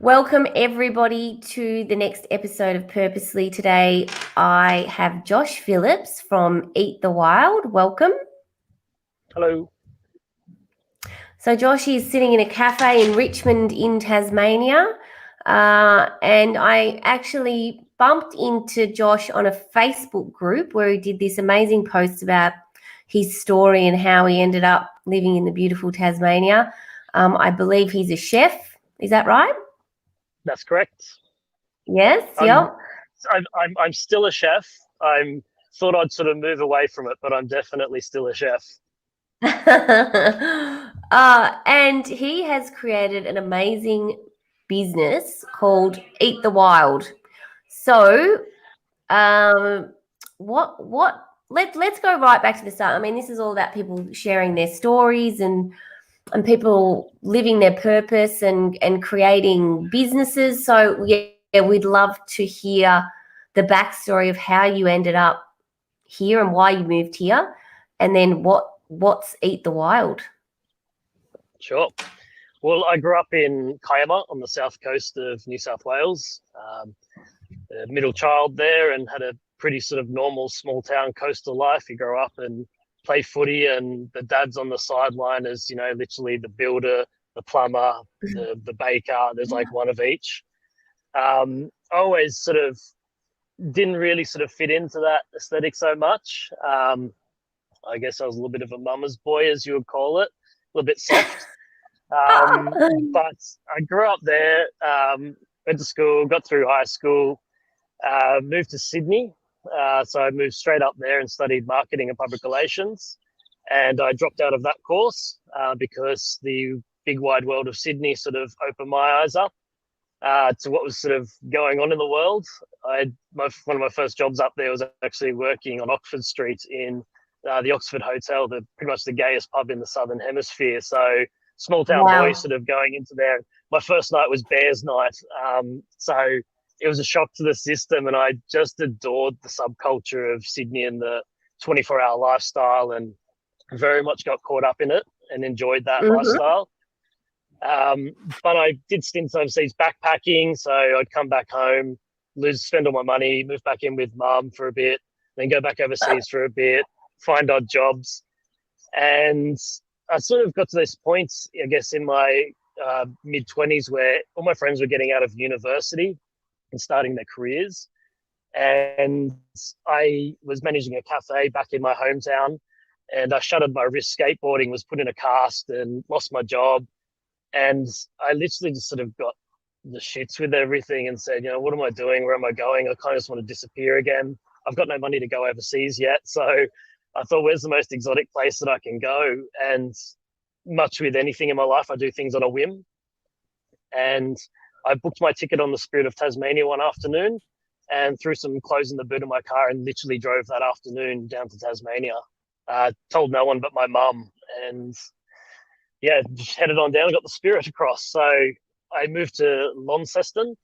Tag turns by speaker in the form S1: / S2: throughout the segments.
S1: Welcome everybody to the next episode of Purposely. Today I have Josh Phillips from Eat the Wild. Welcome.
S2: Hello.
S1: So Josh is sitting in a cafe in Richmond in Tasmania, and I actually bumped into Josh on a Facebook group where he did this amazing post about his story and how he ended up living in the beautiful Tasmania. I believe he's a chef. Is that right?
S2: That's correct.
S1: Yes.
S2: I'm,
S1: Yep.
S2: I'm still a chef. I thought I'd sort of move away from it, but I'm definitely still a chef.
S1: And he has created an amazing business called Eat the Wild. So, let's go right back to the start. I mean, this is all about people sharing their stories and people living their purpose and creating businesses. So, yeah, we'd love to hear the backstory of how you ended up here and why you moved here, and then what's Eat the Wild.
S2: Sure. Well, I grew up in Kiama on the south coast of New South Wales, a middle child there, and had a pretty sort of normal small town coastal life. You grow up and play footy, and the dad's on the sideline as, you know, literally the builder, the plumber, the baker. There's like one of each. I always sort of didn't really sort of fit into that aesthetic so much. I guess I was a little bit of a mama's boy, as you would call it, a little bit soft. But I grew up there, went to school, got through high school, moved to Sydney. So I moved straight up there and studied marketing and public relations. And I dropped out of that course because the big wide world of Sydney sort of opened my eyes up to what was sort of going on in the world. One of my first jobs up there was actually working on Oxford Street in the Oxford Hotel, pretty much the gayest pub in the Southern Hemisphere. So small town boy sort of going into there. My first night was Bears night. So it was a shock to the system, and I just adored the subculture of Sydney and the 24-hour lifestyle, and very much got caught up in it and enjoyed that lifestyle. But I did stints overseas backpacking, so I'd come back home, spend all my money, move back in with mum for a bit, then go back overseas for a bit, find odd jobs. And I sort of got to this point, I guess, in my mid-20s where all my friends were getting out of university and starting their careers. And I was managing a cafe back in my hometown, and I shattered my wrist skateboarding, was put in a cast and lost my job. And I literally just sort of got the shits with everything and said, you know, what am I doing? Where am I going? I kind of just want to disappear again. I've got no money to go overseas yet. So I thought, where's the most exotic place that I can go? And much with anything in my life, I do things on a whim. And I booked my ticket on the Spirit of Tasmania one afternoon and threw some clothes in the boot of my car and literally drove that afternoon down to Tasmania. Told no one but my mum. And yeah, just headed on down and got the Spirit across. So I moved to Launceston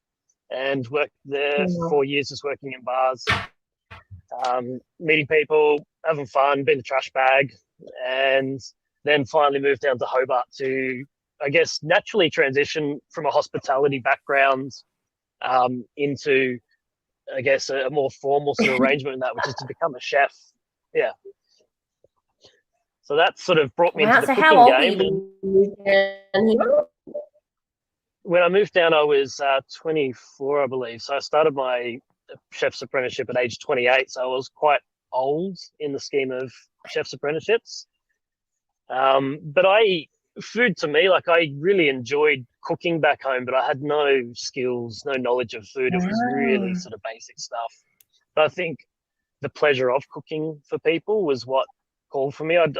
S2: and worked there for 4 years, just working in bars, meeting people, having fun, being a trash bag, and then finally moved down to Hobart to, I guess, naturally transition from a hospitality background into, I guess, a more formal sort of arrangement in that, which is to become a chef. Yeah. So that sort of brought me into the cooking game. When I moved down, I was 24, I believe. So I started my chef's apprenticeship at age 28. So I was quite old in the scheme of chef's apprenticeships. But food to me, like, I really enjoyed cooking back home, but I had no skills, no knowledge of food. It was really sort of basic stuff. But I think the pleasure of cooking for people was what called for me. I'd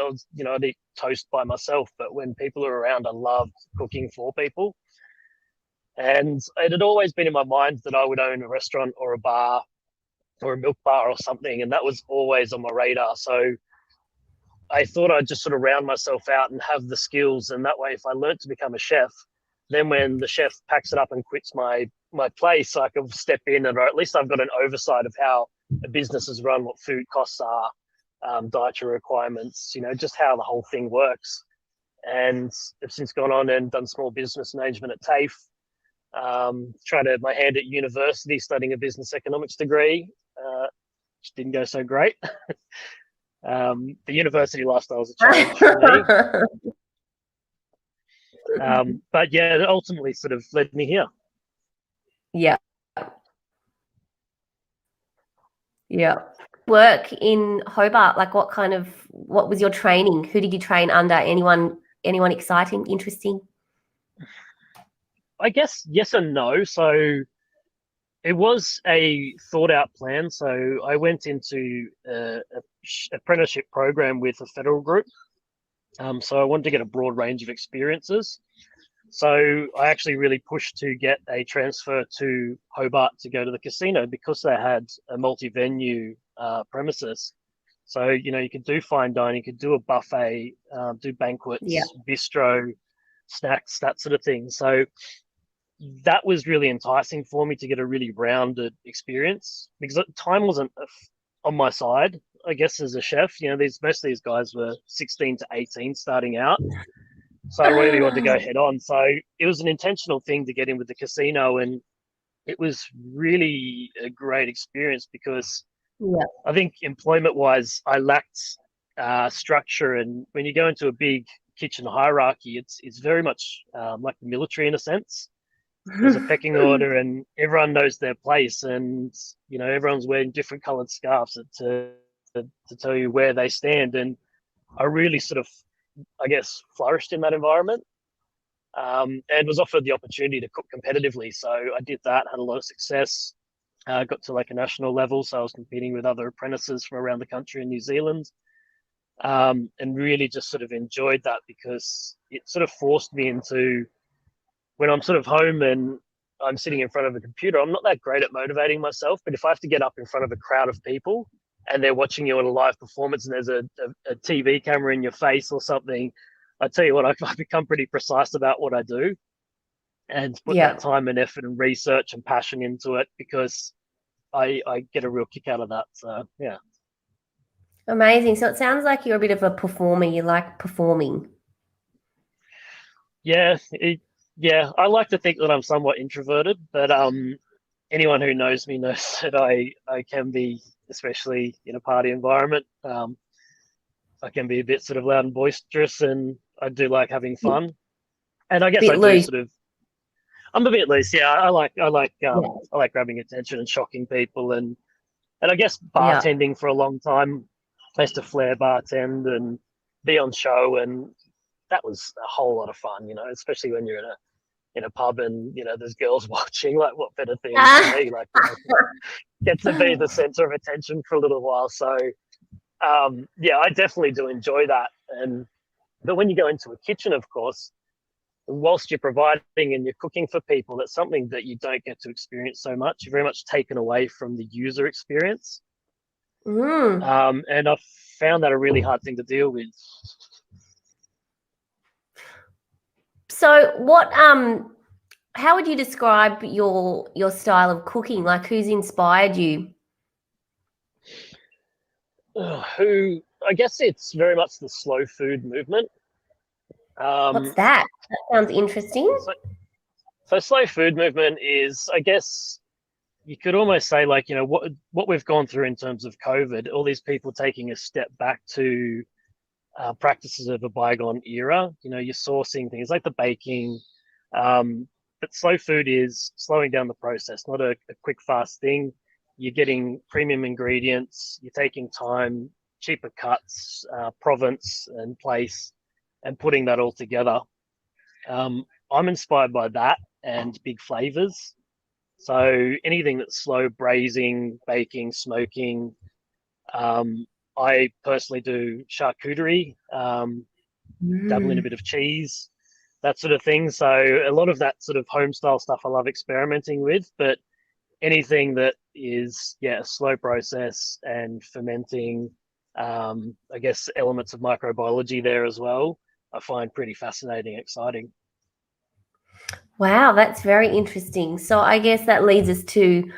S2: eat toast by myself, but when people are around, I loved cooking for people. And it had always been in my mind that I would own a restaurant or a bar or a milk bar or something, and that was always on my radar. So I thought I'd just sort of round myself out and have the skills, and that way, if I learnt to become a chef, then when the chef packs it up and quits my place, I can step in, or at least I've got an oversight of how a business is run, what food costs are, dietary requirements, just how the whole thing works. And I've since gone on and done small business management at TAFE, Tried my hand at university studying a business economics degree, which didn't go so great. The university lifestyle was a challenge for me. But yeah, it ultimately sort of led me here.
S1: Yeah. Yeah. Work in Hobart, like what was your training? Who did you train under? Anyone exciting, interesting?
S2: I guess yes and no. So it was a thought out plan. So I went into a apprenticeship program with a federal group. So I wanted to get a broad range of experiences. So I actually really pushed to get a transfer to Hobart to go to the casino because they had a multi-venue premises. So, you could do fine dining, you could do a buffet, do banquets, bistro, snacks, that sort of thing. So that was really enticing for me to get a really rounded experience because time wasn't on my side, I guess, as a chef. Most of these guys were 16 to 18 starting out. So I really wanted to go head on. So it was an intentional thing to get in with the casino, and it was really a great experience because I think employment-wise, I lacked structure. And when you go into a big kitchen hierarchy, it's very much like the military in a sense. There's a pecking order, and everyone knows their place, and everyone's wearing different coloured scarves to tell you where they stand. And I really sort of, I guess, flourished in that environment, and was offered the opportunity to cook competitively. So I did that, had a lot of success, got to like a national level. So I was competing with other apprentices from around the country in New Zealand, and really just sort of enjoyed that because it sort of forced me into, when I'm sort of home and I'm sitting in front of a computer, I'm not that great at motivating myself. But if I have to get up in front of a crowd of people and they're watching you on a live performance and there's a TV camera in your face or something, I tell you what, I've become pretty precise about what I do and put that time and effort and research and passion into it because I get a real kick out of that. So, yeah.
S1: Amazing. So it sounds like you're a bit of a performer. You like performing.
S2: Yeah, I like to think that I'm somewhat introverted, but anyone who knows me knows that I can be, especially in a party environment. I can be a bit sort of loud and boisterous, and I do like having fun. And I guess I do sort of. I'm a bit loose. Yeah, I like grabbing attention and shocking people, and I guess bartending for a long time. I used to flair bartend and be on show, and that was a whole lot of fun. Especially when you're in a pub and there's girls watching. Like, what better thing for me? Like, get to be the center of attention for a little while. So I definitely do enjoy that. But when you go into a kitchen, of course, whilst you're providing and you're cooking for people, that's something that you don't get to experience so much. You're very much taken away from the user experience. And I've found that a really hard thing to deal with.
S1: So how would you describe your style of cooking? Like, who's inspired you?
S2: I guess it's very much the slow food movement.
S1: What's that? That sounds interesting.
S2: So slow food movement is, I guess, you could almost say, like, what we've gone through in terms of COVID, all these people taking a step back to practices of a bygone era. You're sourcing things like the baking, but slow food is slowing down the process, not a quick, fast thing. You're getting premium ingredients, you're taking time, cheaper cuts, province and place, and putting that all together. I'm inspired by that and big flavors. So anything that's slow braising, baking, smoking. I personally do charcuterie, dabble in a bit of cheese, that sort of thing. So a lot of that sort of home style stuff I love experimenting with, but anything that is, a slow process and fermenting, I guess elements of microbiology there as well, I find pretty fascinating, exciting.
S1: Wow, that's very interesting. So I guess that leads us to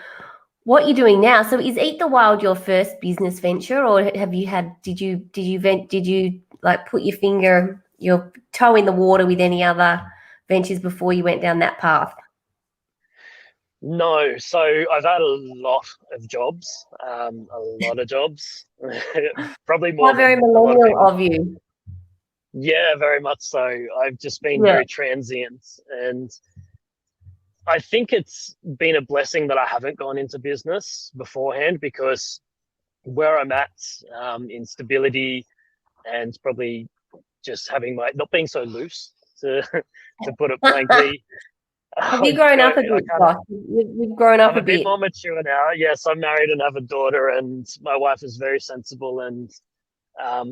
S1: what you're doing now. So is Eat the Wild your first business venture, or did you like put your toe in the water with any other ventures before you went down that path?
S2: No, so I've had a lot of jobs, a lot of jobs, probably more
S1: How very
S2: than a lot of
S1: millennial
S2: people.
S1: of you.
S2: Yeah, very much so. I've just been
S1: Yeah.
S2: very transient, and I think it's been a blessing that I haven't gone into business beforehand, because where I'm at, in stability, and probably just having my not being so loose, to to put it blankly.
S1: Have you grown up a
S2: I
S1: bit,
S2: kind of
S1: Josh? You've grown up
S2: I'm
S1: a
S2: a bit
S1: bit.
S2: more mature now. Yes, I'm married and have a daughter, and my wife is very sensible and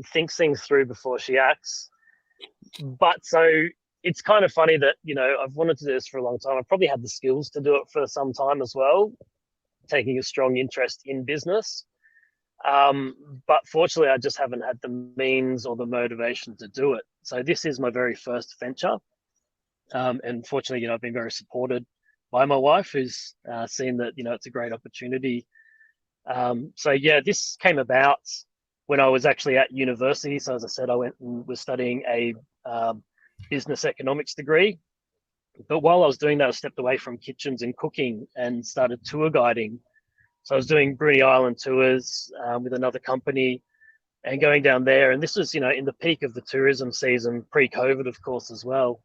S2: thinks things through before she acts. But so it's kind of funny that, I've wanted to do this for a long time. I've probably had the skills to do it for some time as well, taking a strong interest in business. But fortunately, I just haven't had the means or the motivation to do it. So this is my very first venture. And fortunately, I've been very supported by my wife, who's seen that, it's a great opportunity. So yeah, this came about when I was actually at university. So as I said, I went and was studying a business economics degree. But while I was doing that, I stepped away from kitchens and cooking and started tour guiding. So I was doing Bruny Island tours with another company and going down there. And this was, in the peak of the tourism season, pre-COVID, of course, as well.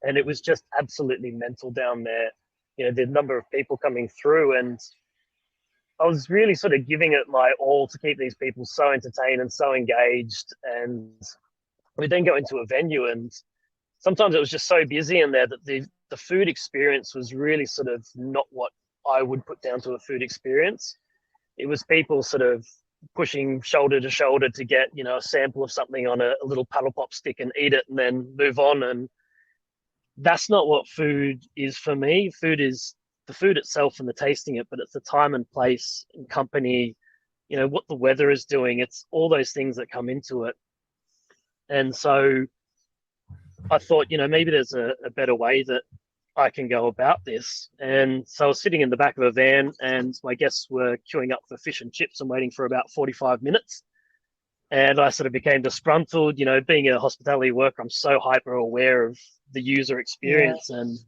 S2: And it was just absolutely mental down there. The number of people coming through, and I was really sort of giving it my all to keep these people so entertained and so engaged. And we'd then go into a venue, and sometimes it was just so busy in there that the food experience was really sort of not what I would put down to a food experience. It was people sort of pushing shoulder to shoulder to get, a sample of something on a little paddle pop stick and eat it and then move on. And that's not what food is for me. Food is the food itself and the tasting it, but it's the time and place and company, what the weather is doing. It's all those things that come into it. And so I thought, maybe there's a better way that I can go about this. And so I was sitting in the back of a van, and my guests were queuing up for fish and chips and waiting for about 45 minutes. And I sort of became disgruntled. Being a hospitality worker, I'm so hyper aware of the user
S1: Yeah.
S2: experience. And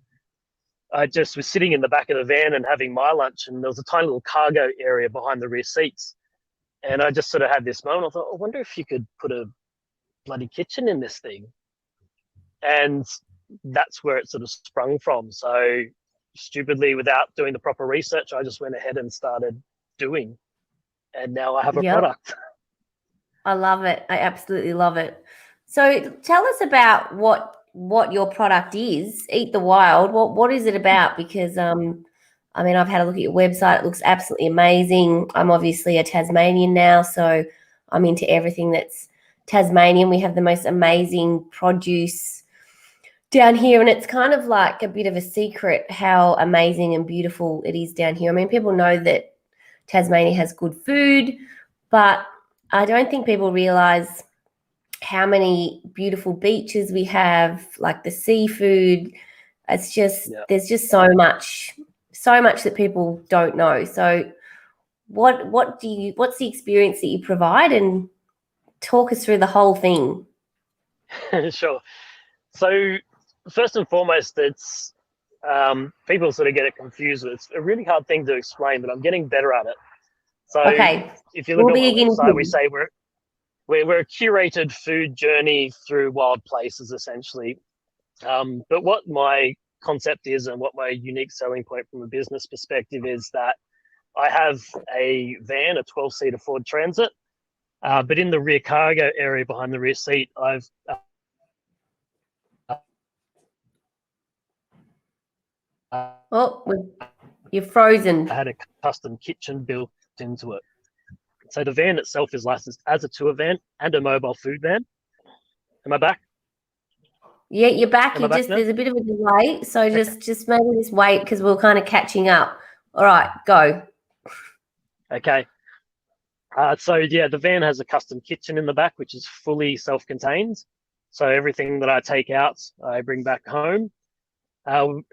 S2: I just was sitting in the back of the van and having my lunch, and there was a tiny little cargo area behind the rear seats. And I just sort of had this moment. I thought, I wonder if you could put a bloody kitchen in this thing. And that's where it sort of sprung from. So stupidly, without doing the proper research, I just went ahead and started doing. And now I have a
S1: Yep.
S2: product.
S1: I love it. I absolutely love it. So tell us about what your product is. Eat the Wild. What is it about? Because I've had a look at your website. It looks absolutely amazing. I'm obviously a Tasmanian now, so I'm into everything that's Tasmanian. We have the most amazing produce down here, and it's kind of like a bit of a secret how amazing and beautiful it is down here. I mean, people know that Tasmania has good food, but I don't think people realize how many beautiful beaches we have, like the seafood. It's just There's just so much that people don't know. So what's the experience that you provide, and talk us through the whole thing?
S2: Sure. So first and foremost, it's people sort of get it confused. It's a really hard thing to explain, but I'm getting better at it. So
S1: Okay,
S2: if you look
S1: we'll
S2: at
S1: be
S2: my
S1: a guinea
S2: website, we
S1: pig.
S2: say we're a curated food journey through wild places, essentially. But what my concept is, and what my unique selling point from a business perspective is, that I have a van, a 12-seater Ford Transit, but in the rear cargo area behind the rear seat, I've
S1: Oh, you're frozen.
S2: I had a custom kitchen built into it. So the van itself is licensed as a tour van and a mobile food van. Am I back?
S1: Yeah, you're back.
S2: Am I back now?
S1: There's a bit of a delay, so just maybe just wait because we're kind of catching up. All right, go.
S2: Okay. So yeah, the van has a custom kitchen in the back, which is fully self-contained. So everything that I take out, I bring back home.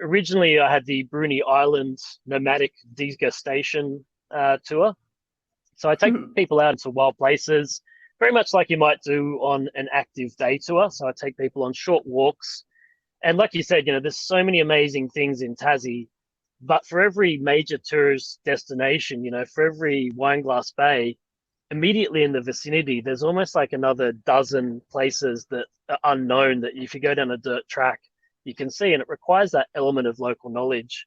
S2: Originally, I had the Bruny Island nomadic degustation tour. So I take people out into wild places, very much like you might do on an active day tour. So I take people on short walks. And like you said, there's so many amazing things in Tassie But for every major tourist destination, for every Wineglass Bay, immediately in the vicinity, there's almost like another dozen places that are unknown that if you go down a dirt track, you can see, and it requires that element of local knowledge.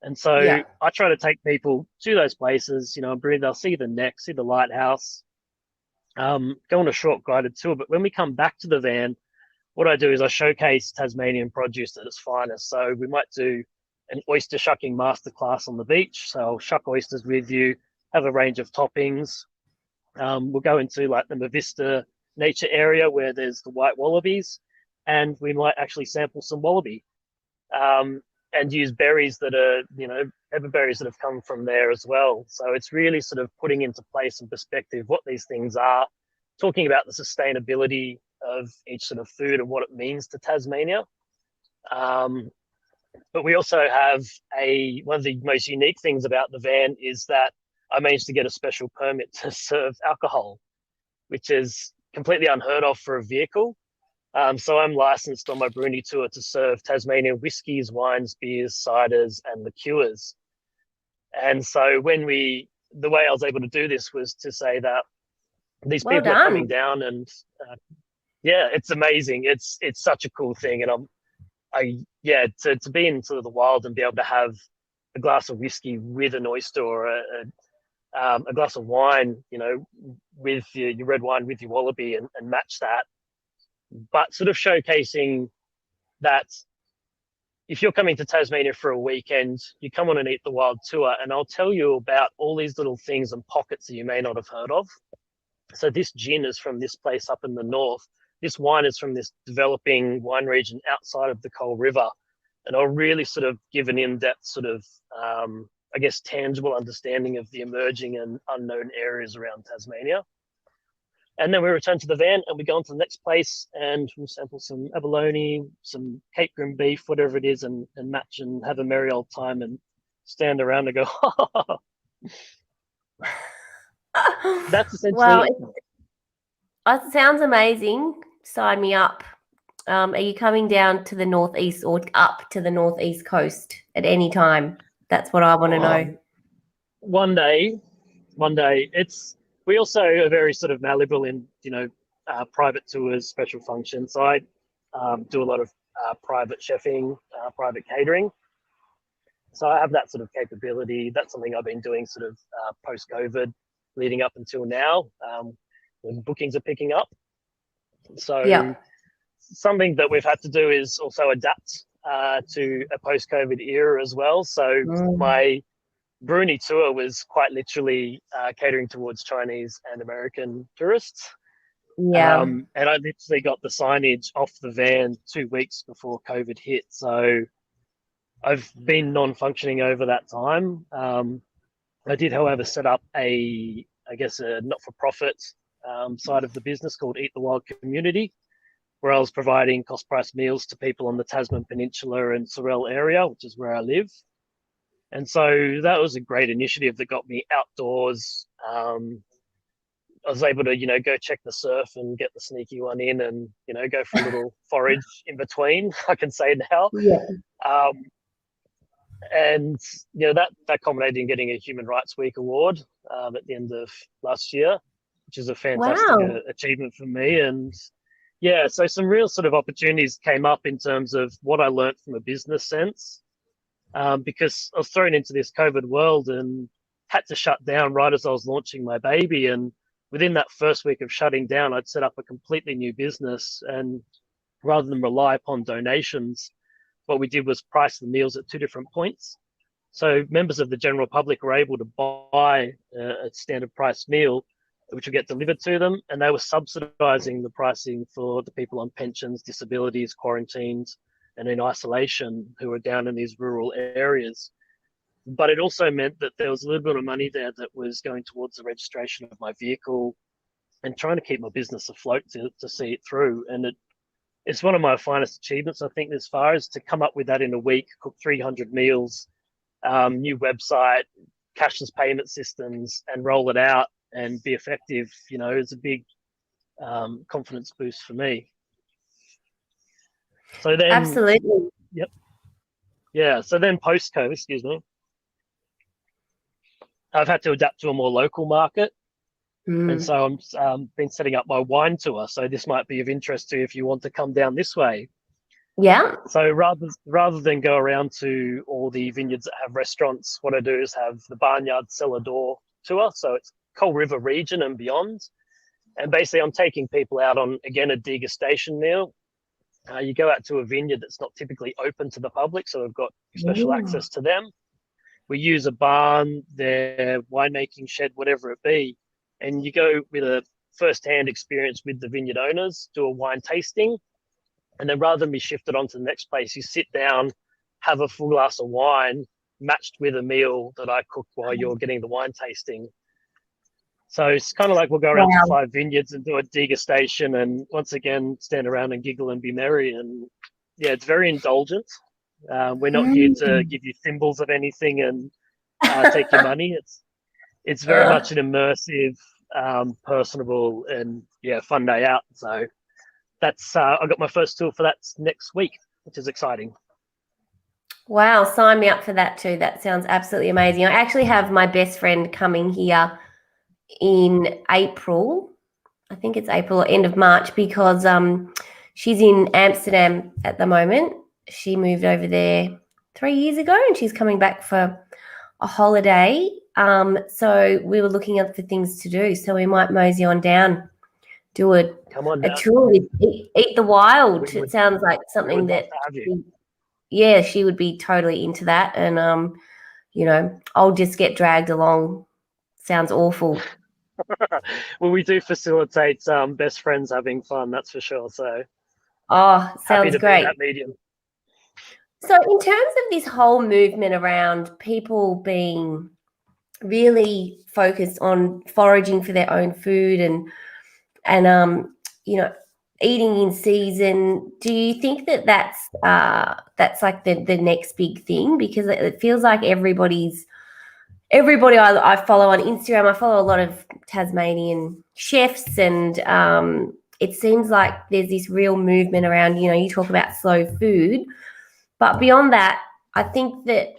S2: And so
S1: Yeah.
S2: I try to take people to those places, they'll see the neck, see the lighthouse, go on a short guided tour. But when we come back to the van, what I do is I showcase Tasmanian produce at its finest. So we might do an oyster shucking masterclass on the beach. So I'll shuck oysters with you, have a range of toppings. We'll go into like the Mavista nature area where there's the white wallabies, and we might actually sample some wallaby and use berries that are, everberries that have come from there as well. So it's really sort of putting into place and perspective what these things are, talking about the sustainability of each sort of food and what it means to Tasmania. But we also have one of the most unique things about the van is that I managed to get a special permit to serve alcohol, which is completely unheard of for a vehicle. So I'm licensed on my Bruni tour to serve Tasmanian whiskies, wines, beers, ciders, and liqueurs. And so the way I was able to do this was to say that these
S1: Well
S2: people are coming
S1: done.
S2: down, and yeah, it's amazing. It's such a cool thing, and to be in sort of the wild and be able to have a glass of whiskey with an oyster or a glass of wine, with your red wine with your wallaby and match that. But sort of showcasing that if you're coming to Tasmania for a weekend, you come on an Eat the Wild tour, and I'll tell you about all these little things and pockets that you may not have heard of. So this gin is from this place up in the north. This wine is from this developing wine region outside of the Coal River. And I'll really sort of give an in-depth sort of, tangible understanding of the emerging and unknown areas around Tasmania. And then we return to the van and we go on to the next place and we'll sample some abalone, some Cape Grim beef, whatever it is, and match and have a merry old time and stand around and go, That's
S1: Well,
S2: essentially it.
S1: it sounds amazing. Sign me up. Are you coming down to the northeast or up to the northeast coast at any time? That's what I want to know.
S2: One day. We also are very sort of malleable in, private tours, special functions. So I do a lot of private chefing, private catering. So I have that sort of capability. That's something I've been doing sort of post-COVID leading up until now, when bookings are picking up. So something that we've had to do is also adapt to a post-COVID era as well. So my Bruni tour was quite literally catering towards Chinese and American tourists.
S1: Yeah.
S2: And I literally got the signage off the van 2 weeks before COVID hit. So I've been non-functioning over that time. I did, however, set up a not-for-profit side of the business called Eat the Wild Community, where I was providing cost-price meals to people on the Tasman Peninsula and Sorell area, which is where I live. And so that was a great initiative that got me outdoors. I was able to, go check the surf and get the sneaky one in and, go for a little forage in between, I can say now.
S1: Yeah.
S2: And, that culminated in getting a Human Rights Week award at the end of last year, which is a fantastic achievement for me. And yeah, so some real sort of opportunities came up in terms of what I learned from a business sense. Because I was thrown into this COVID world and had to shut down right as I was launching my baby. And within that first week of shutting down, I'd set up a completely new business. And rather than rely upon donations, what we did was price the meals at 2 different points. So members of the general public were able to buy a standard price meal, which would get delivered to them. And they were subsidizing the pricing for the people on pensions, disabilities, quarantines, and in isolation who are down in these rural areas. But it also meant that there was a little bit of money there that was going towards the registration of my vehicle and trying to keep my business afloat to see it through. And it's one of my finest achievements, I think, as far as to come up with that in a week, cook 300 meals, new website, cashless payment systems, and roll it out and be effective, is a big confidence boost for me. So then,
S1: absolutely.
S2: yep. Yeah. So then post COVID, excuse me, I've had to adapt to a more local market. And
S1: Mm.
S2: so I'm been setting up my wine tour. So this might be of interest to you if you want to come down this way.
S1: Yeah.
S2: So rather than go around to all the vineyards that have restaurants, what I do is have the barnyard cellar door tour. So it's Coal River region and beyond. And basically, I'm taking people out on, again, a degustation meal. You go out to a vineyard that's not typically open to the public, so we've got special
S1: Ooh.
S2: access to them. We use a barn, their winemaking shed, whatever it be, and you go with a first-hand experience with the vineyard owners, do a wine tasting, and then rather than be shifted on to the next place, you sit down, have a full glass of wine matched with a meal that I cook while you're getting the wine tasting. So it's kind of like we'll go around to
S1: Wow.
S2: 5 vineyards and do a degustation, and once again stand around and giggle and be merry. And yeah, it's very indulgent. We're not here to
S1: Mm.
S2: give you thimbles of anything and take your money. It's very much an immersive, personable, and yeah, fun day out. So that's I got my first tour for that next week, which is exciting.
S1: Wow, sign me up for that too. That sounds absolutely amazing. I actually have my best friend coming here in April. I think it's April or end of March because she's in Amsterdam at the moment. She moved over there 3 years ago and she's coming back for a holiday. So we were looking up for things to do. So we might mosey on down, do
S2: Come on
S1: a
S2: down.
S1: tour with Eat the Wild.
S2: We
S1: It
S2: would
S1: sounds like
S2: we
S1: something
S2: would love
S1: that,
S2: to have you.
S1: yeah, she would be totally into that. And, I'll just get dragged along. Sounds awful.
S2: Well, we do facilitate best friends having fun, that's for sure. So
S1: Oh,
S2: happy
S1: sounds
S2: to be
S1: great.
S2: that medium.
S1: So, in terms of this whole movement around people being really focused on foraging for their own food and you know eating in season, do you think that that's like the next big thing? Because it feels like everybody I follow on Instagram, I follow a lot of Tasmanian chefs, and it seems like there's this real movement around. You talk about slow food, but beyond that, I think that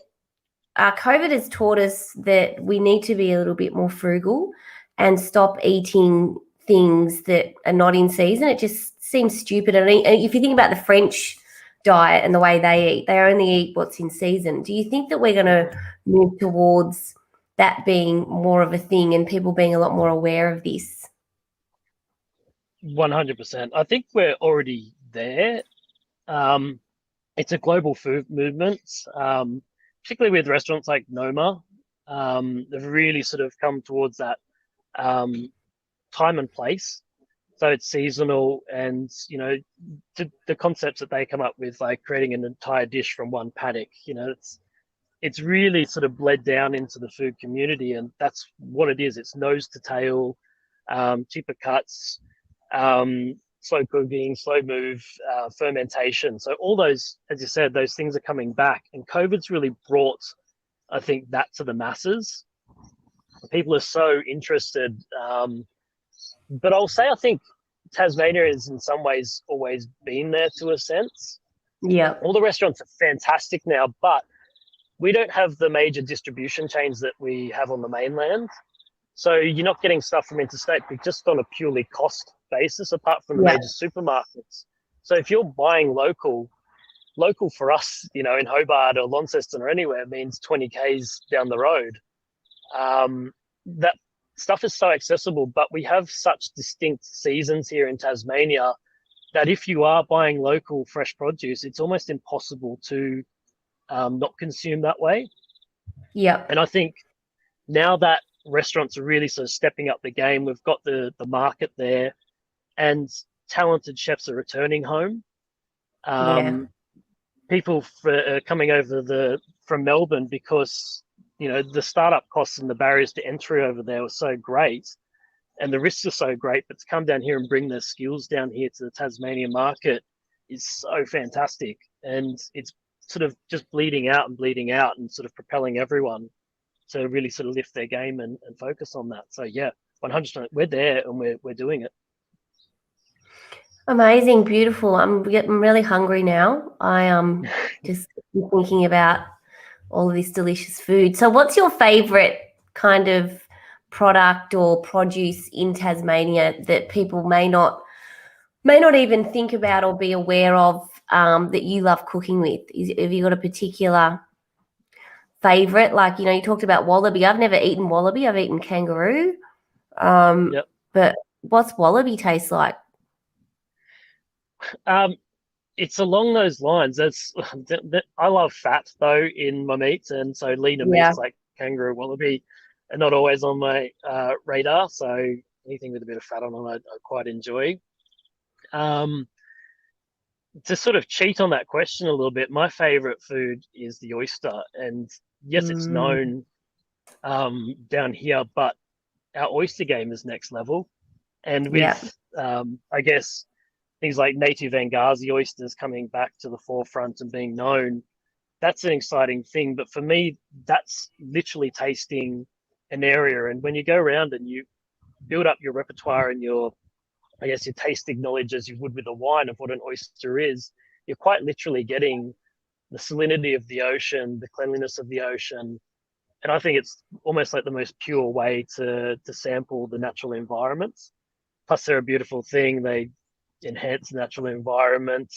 S1: COVID has taught us that we need to be a little bit more frugal and stop eating things that are not in season. It just seems stupid. And if you think about the French diet and the way they eat, they only eat what's in season. Do you think that we're going to move towards that being more of a thing and people being a lot more aware of this?
S2: 100%. I think we're already there. Um, it's a global food movement, particularly with restaurants like Noma. They've really sort of come towards that um, time and place. So it's seasonal, and the concepts that they come up with, like creating an entire dish from one paddock. It's really sort of bled down into the food community, and that's what it is. It's nose to tail, cheaper cuts, slow cooking, slow move, fermentation. So all those, as you said, those things are coming back, and COVID's really brought, I think, that to the masses. People are so interested, but I'll say I think Tasmania is in some ways always been there to a sense.
S1: Yeah.
S2: All the restaurants are fantastic now, but we don't have the major distribution chains that we have on the mainland. So you're not getting stuff from interstate, but just on a purely cost basis, apart from the
S1: Yeah.
S2: major supermarkets. So if you're buying local for us, in Hobart or Launceston or anywhere means 20 Ks down the road. That stuff is so accessible, but we have such distinct seasons here in Tasmania that if you are buying local fresh produce, it's almost impossible to not consume that way.
S1: Yeah.
S2: And I think now that restaurants are really sort of stepping up the game, we've got the market there, and talented chefs are returning home.
S1: Yeah.
S2: People are coming over from Melbourne because the startup costs and the barriers to entry over there were so great, and the risks are so great. But to come down here and bring their skills down here to the Tasmanian market is so fantastic, and it's sort of just bleeding out and sort of propelling everyone to really sort of lift their game and focus on that. So yeah, 100%, we're there and we're doing it.
S1: Amazing, beautiful. I'm getting really hungry now. I just thinking about all of this delicious food. So what's your favorite kind of product or produce in Tasmania that people may not even think about or be aware of, that you love cooking with? Have you got a particular favorite? Like, you talked about wallaby. I've never eaten wallaby. I've eaten kangaroo.
S2: Yep.
S1: But what's wallaby taste like?
S2: It's along those lines. I love fat though in my meats, and so leaner
S1: Yeah.
S2: meats like kangaroo, wallaby are not always on my radar. So anything with a bit of fat on them, I quite enjoy. Um, to sort of cheat on that question a little bit, my favorite food is the oyster, and yes, it's
S1: Mm,
S2: known down here, but our oyster game is next level. And with
S1: yeah.
S2: I guess things like native Angazi oysters coming back to the forefront and being known, that's an exciting thing. But for me, that's literally tasting an area. And when you go around and you build up your repertoire and I guess, your tasting knowledge as you would with a wine of what an oyster is, you're quite literally getting the salinity of the ocean, the cleanliness of the ocean. And I think it's almost like the most pure way to sample the natural environments. Plus, they're a beautiful thing. They enhance the natural environment.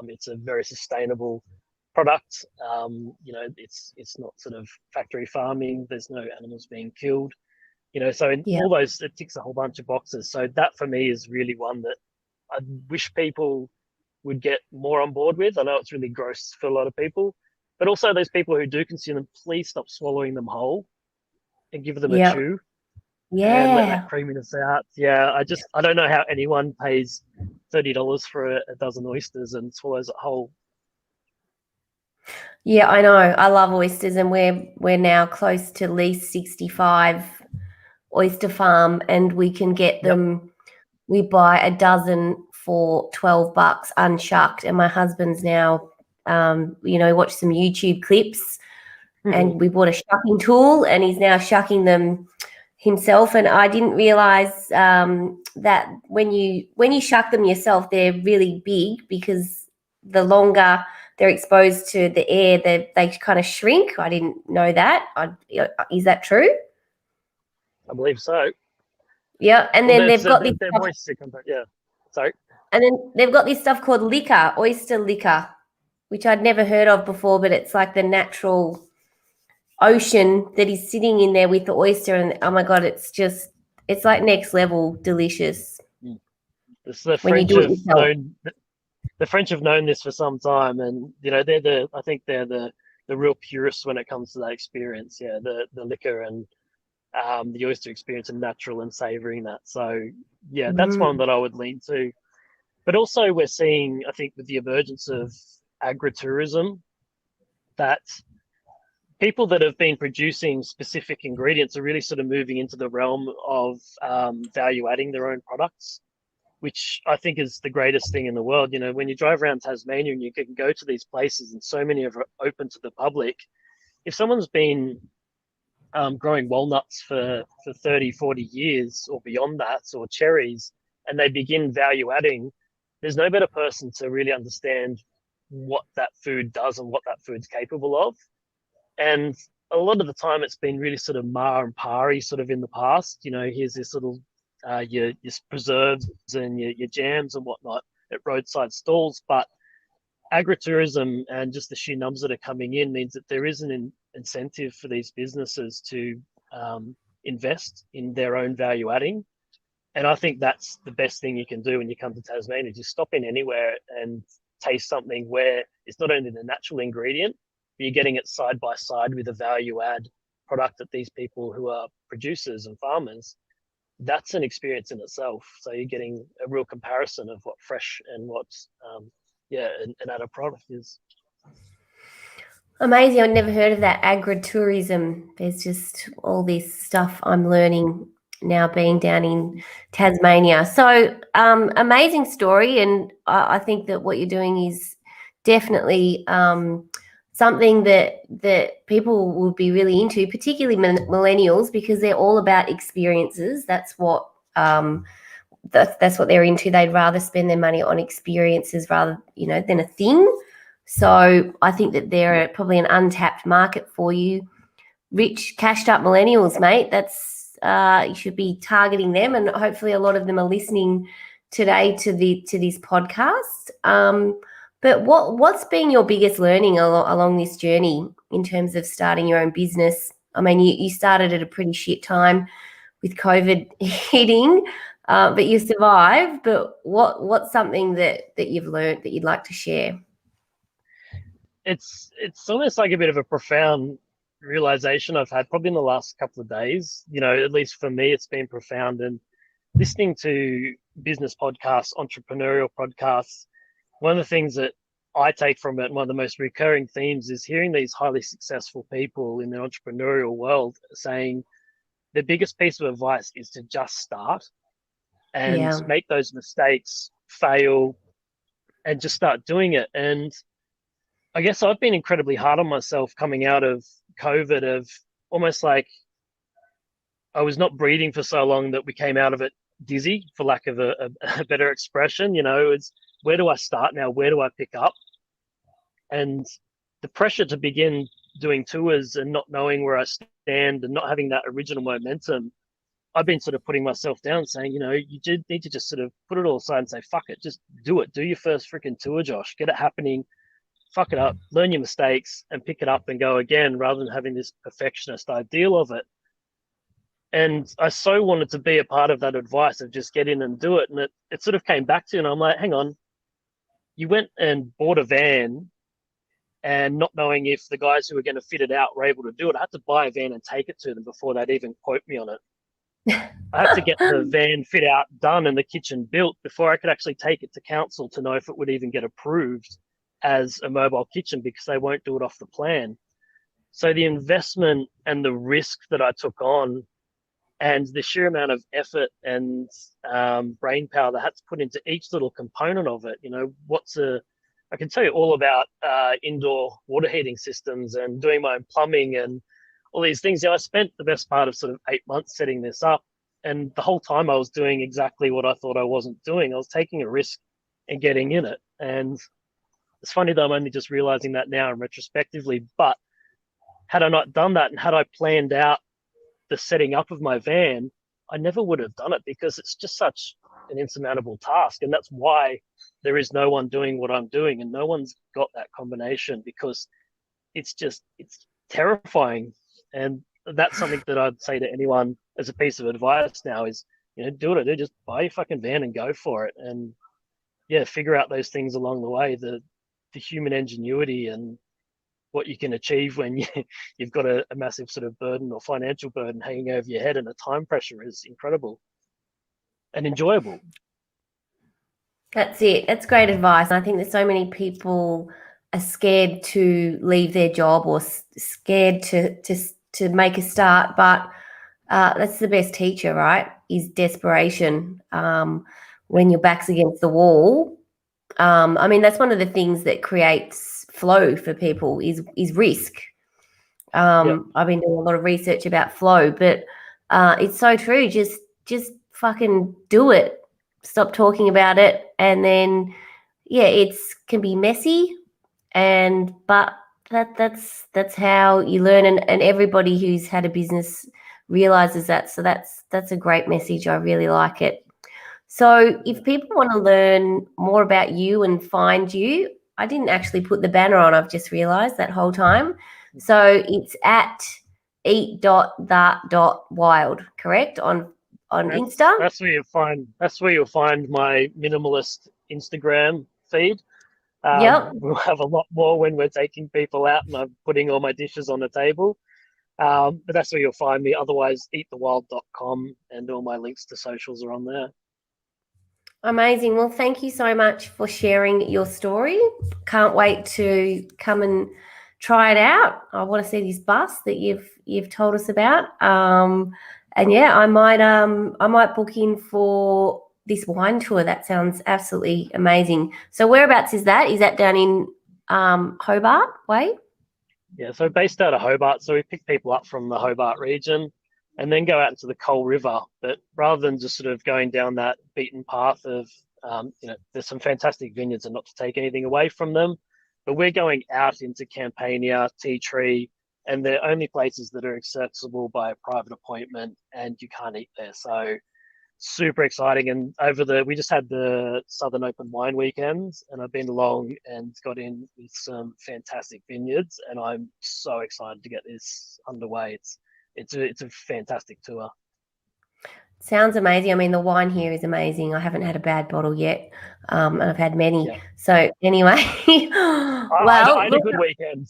S2: It's a very sustainable product. It's not sort of factory farming. There's no animals being killed. So in
S1: Yeah.
S2: all those, it ticks a whole bunch of boxes. So that for me is really one that I wish people would get more on board with. I know it's really gross for a lot of people, but also those people who do consume them, please stop swallowing them whole and give them a
S1: Yeah.
S2: chew and let that
S1: Yeah.
S2: creaminess out. Yeah, I don't know how anyone pays $30 for a dozen oysters and swallows it whole.
S1: Yeah, I know. I love oysters, and we're now close to at least 65 oyster farm, and we can get
S2: Yep.
S1: them. We buy a dozen for $12 unshucked, and my husband's now, watched some YouTube clips, and we bought a shucking tool, and he's now shucking them himself. And I didn't realize that when you shuck them yourself, they're really big, because the longer they're exposed to the air, they kind of shrink. I didn't know that. Is that true?
S2: I believe so.
S1: Yeah. And
S2: Well,
S1: then they've got this
S2: their
S1: stuff,
S2: moisture content. Yeah. Sorry.
S1: and then they've got this stuff called liquor, oyster liquor, which I'd never heard of before, but it's like the natural ocean that is sitting in there with the oyster, and oh my god, it's like next level delicious
S2: The
S1: when you
S2: French
S1: do it
S2: have
S1: yourself.
S2: known the French have known this for some time, and I think they're the real purists when it comes to that experience. Yeah, the liquor and the oyster experience and natural and savoring that. So yeah, that's one
S1: Mm,
S2: that I would lean to. But also we're seeing, I think, with the emergence of agritourism, that people that have been producing specific ingredients are really sort of moving into the realm of value adding their own products, which I think is the greatest thing in the world. When you drive around Tasmania and you can go to these places and so many are open to the public, if someone's been growing walnuts for 30, 40 years or beyond that, or cherries, and they begin value adding, there's no better person to really understand what that food does and what that food's capable of. And a lot of the time it's been really sort of ma and pari sort of in the past. Here's this little your preserves and your jams and whatnot at roadside stalls. But agritourism and just the sheer numbers that are coming in means that there is an incentive for these businesses to invest in their own value adding. And I think that's the best thing you can do when you come to Tasmania. Just stop in anywhere and taste something where it's not only the natural ingredient, but you're getting it side by side with a value add product that these people who are producers and farmers, that's an experience in itself. So you're getting a real comparison of what fresh and what's an added product is.
S1: amazing. I've never heard of that. Agritourism. There's just all this stuff I'm learning now, being down in Tasmania. So amazing story, and I think that what you're doing is definitely something that people will be really into, particularly millennials, because they're all about experiences. That's what that's what they're into. They'd rather spend their money on experiences rather, than a thing. So I think that they're probably an untapped market for you. Rich, cashed up millennials, mate. That's you should be targeting them, and hopefully a lot of them are listening today to this podcast. But what's been your biggest learning along this journey in terms of starting your own business? I mean, you started at a pretty shit time with COVID hitting, but you survived. But what's something that you've learned that you'd like to share?
S2: It's almost like a bit of a profound realization I've had probably in the last couple of days. At least for me, it's been profound. And listening to business podcasts, entrepreneurial podcasts, one of the things that I take from it, and one of the most recurring themes, is hearing these highly successful people in the entrepreneurial world saying the biggest piece of advice is to just start and make those mistakes, fail, and just start doing it. And I guess I've been incredibly hard on myself coming out of COVID, of almost like I was not breathing for so long that we came out of it dizzy, for lack of a better expression. It's where do I start now? Where do I pick up? And the pressure to begin doing tours and not knowing where I stand and not having that original momentum, I've been sort of putting myself down saying, you do need to just sort of put it all aside and say, fuck it, just do it. Do your first freaking tour, Josh. Get it happening. Fuck it up, learn your mistakes and pick it up and go again, rather than having this perfectionist ideal of it. And I so wanted to be a part of that advice of just get in and do it. And it sort of came back to, and I'm like, hang on, you went and bought a van and not knowing if the guys who were going to fit it out were able to do it. I had to buy a van and take it to them before they'd even quote me on it. I had to get the van fit out done and the kitchen built before I could actually take it to council to know if it would even get approved as a mobile kitchen, because they won't do it off the plan. So the investment and the risk that I took on, and the sheer amount of effort and brain power that I had to put into each little component of it. I can tell you all about indoor water heating systems and doing my own plumbing and all these things. I spent the best part of sort of 8 months setting this up, and the whole time I was doing exactly what I thought I wasn't doing. I was taking a risk and getting in it. And it's funny that I'm only just realizing that now and retrospectively, but had I not done that and had I planned out the setting up of my van, I never would have done it, because it's just such an insurmountable task. And that's why there is no one doing what I'm doing, and no one's got that combination, because it's terrifying. And that's something that I'd say to anyone as a piece of advice now is, do it. Just buy your fucking van and go for it. And figure out those things along the way, the human ingenuity and what you can achieve when you've got a massive sort of burden or financial burden hanging over your head, and the time pressure is incredible and enjoyable.
S1: That's it. That's great advice. And I think there's so many people are scared to leave their job or scared to make a start, but that's the best teacher, right? Is desperation. When your back's against the wall. I mean, that's one of the things that creates flow for people is risk. I've been doing a lot of research about flow, but it's so true. Just fucking do it. Stop talking about it, and then can be messy, but that's how you learn, and everybody who's had a business realizes that. So that's a great message. I really like it. So if people want to learn more about you and find you, I didn't actually put the banner on. I've just realized that whole time. So it's at eat.the.wild, correct? On Insta?
S2: That's where you'll find my minimalist Instagram feed. We'll have a lot more when we're taking people out and I'm putting all my dishes on the table. But that's where you'll find me. Otherwise, eatthewild.com, and all my links to socials are on there.
S1: Amazing. Well, thank you so much for sharing your story. Can't wait to come and try it out. I want to see this bus that you've told us about. And I might book in for this wine tour. That sounds absolutely amazing. So whereabouts is that? Is that down in Hobart way?
S2: Yeah, so based out of Hobart. So we pick people up from the Hobart region. and then go out into the Coal River. But rather than just sort of going down that beaten path of, there's some fantastic vineyards, and not to take anything away from them, but we're going out into Campania, Tea Tree, and they're only places that are accessible by a private appointment, and you can't eat there. So super exciting. And we just had the Southern Open Wine weekends, and I've been along and got in with some fantastic vineyards, and I'm so excited to get this underway. It's a fantastic tour.
S1: Sounds amazing. I mean, the wine here is amazing. I haven't had a bad bottle yet, and I've had many. Yeah. So anyway,
S2: I had a good weekend.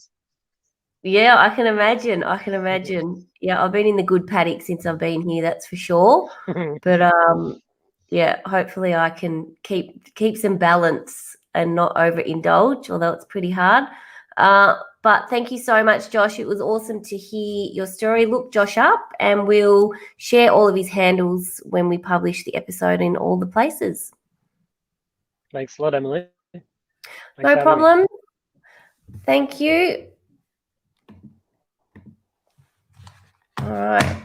S1: Yeah, I can imagine. Yeah, I've been in the good paddock since I've been here, that's for sure. But yeah, hopefully I can keep some balance and not overindulge, although it's pretty hard. But thank you so much, Josh. It was awesome to hear your story. Look Josh up, and we'll share all of his handles when we publish the episode in all the places.
S2: Thanks a lot, Emily.
S1: No problem. Thank you. All right.